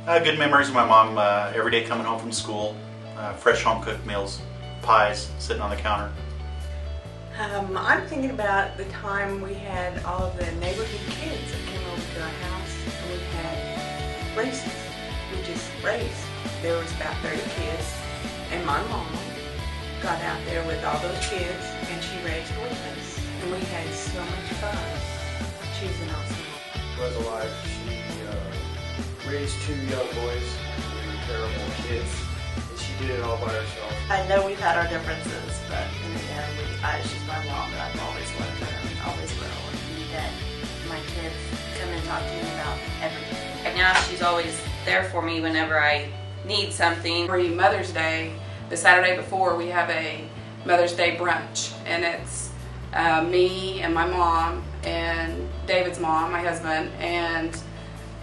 Good memories of my mom every day coming home from school, fresh home cooked meals, pies sitting on the counter. I'm thinking about the time we had all of the neighborhood kids that came over to our house, and we had races. We just raced. There was about 30 kids, and my mom got out there with all those kids, and she raced with us, and we had so much fun. She's an awesome mom. Was alive. She raised 2 young boys, 2 terrible kids, and she did it all by herself. I know we've had our differences, but in the end, she's my mom, but I've always loved her and always will. And that my kids come and talk to me about everything. Right now, she's always there for me whenever I need something. Every Mother's Day, the Saturday before, we have a Mother's Day brunch, and it's me and my mom and David's mom, my husband, and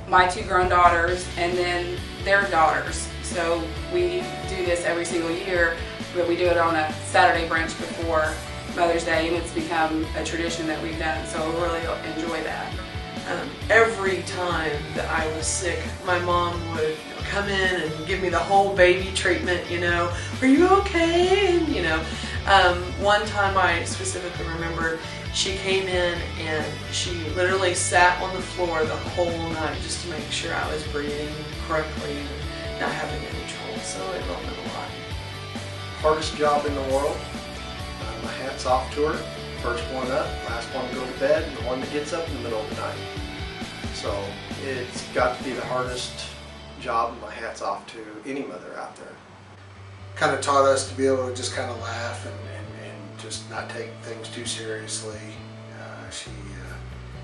my 2 grown daughters, and then their daughters. So we do this every single year, but we do it on a Saturday brunch before Mother's Day, and it's become a tradition that we've done, so I really enjoy that. Every time that I was sick, my mom would come in and give me the whole baby treatment, are you okay? And, one time I specifically remember she came in and she literally sat on the floor the whole night just to make sure I was breathing correctly and not having any trouble, so it really meant a lot. Hardest job in the world. My hat's off to her. First one up, last one to go to bed, and the one that gets up in the middle of the night. So it's got to be the hardest job, and my hat's off to any mother out there. Kind of taught us to be able to just kind of laugh and just not take things too seriously.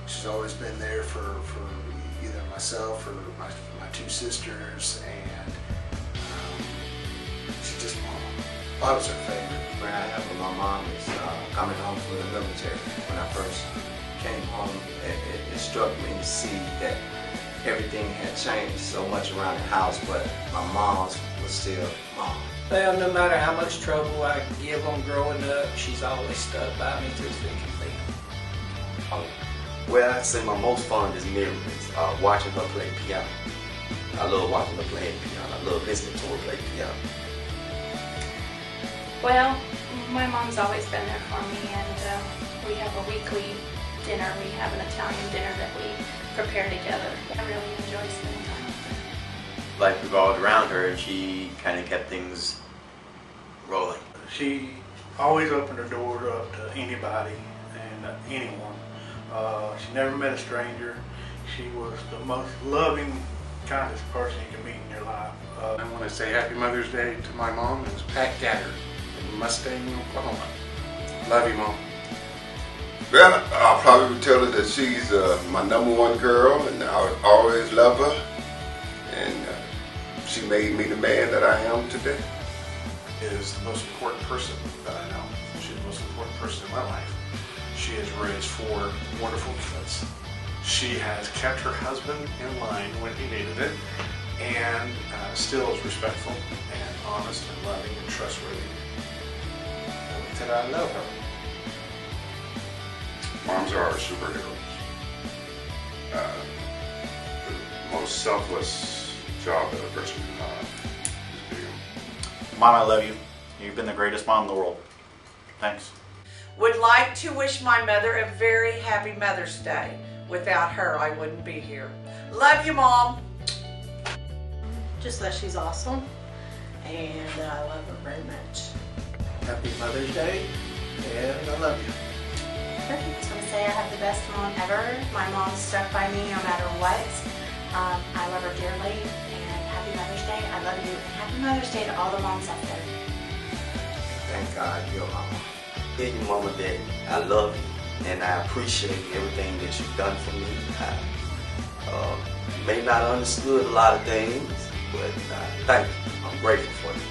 She's always been there for either myself or my 2 sisters, and she's just mom. I was her favorite. What I have with my mom is coming home from the military. When I first came home, it struck me to see that everything had changed so much around the house, but my mom was still mom. Well, no matter how much trouble I give them growing up, she's always stuck by me through thick and thin. Well, I'd say my most fondest memories are watching her play piano. I love watching her play piano. I love listening to her play piano. Well, my mom's always been there for me, and we have a weekly dinner. We have an Italian dinner that we prepare together. I really enjoy spending time with her. Life revolved around her, and she kind of kept things rolling. She always opened her doors up to anybody and anyone. She never met a stranger. She was the most loving, kindest person you can meet in your life. I want to say Happy Mother's Day to my mom. It's Pat Gatter in Mustang, Oklahoma. Love you, Mom. Well, I'll probably tell her that she's my #1 girl, and I'll always love her. And she made me the man that I am today. Is the most important person that I know. She's the most important person in my life. She has raised 4 wonderful kids. She has kept her husband in line when he needed it, and still is respectful and honest and loving and trustworthy. And I love her. Moms are our superheroes. The most selfless job that a person can have is being. Mom, I love you. You've been the greatest mom in the world. Thanks. Would like to wish my mother a very happy Mother's Day. Without her, I wouldn't be here. Love you, Mom. Just that she's awesome, and I love her very much. Happy Mother's Day, and I love you. I just want to say I have the best mom ever. My mom stuck by me no matter what. I love her dearly, and happy Mother's Day. I love you, and happy Mother's Day to all the moms out there. Thank God you're my mom. Tell your mama that I love you and I appreciate everything that you've done for me. You may not have understood a lot of things, but thank you. I'm grateful for you.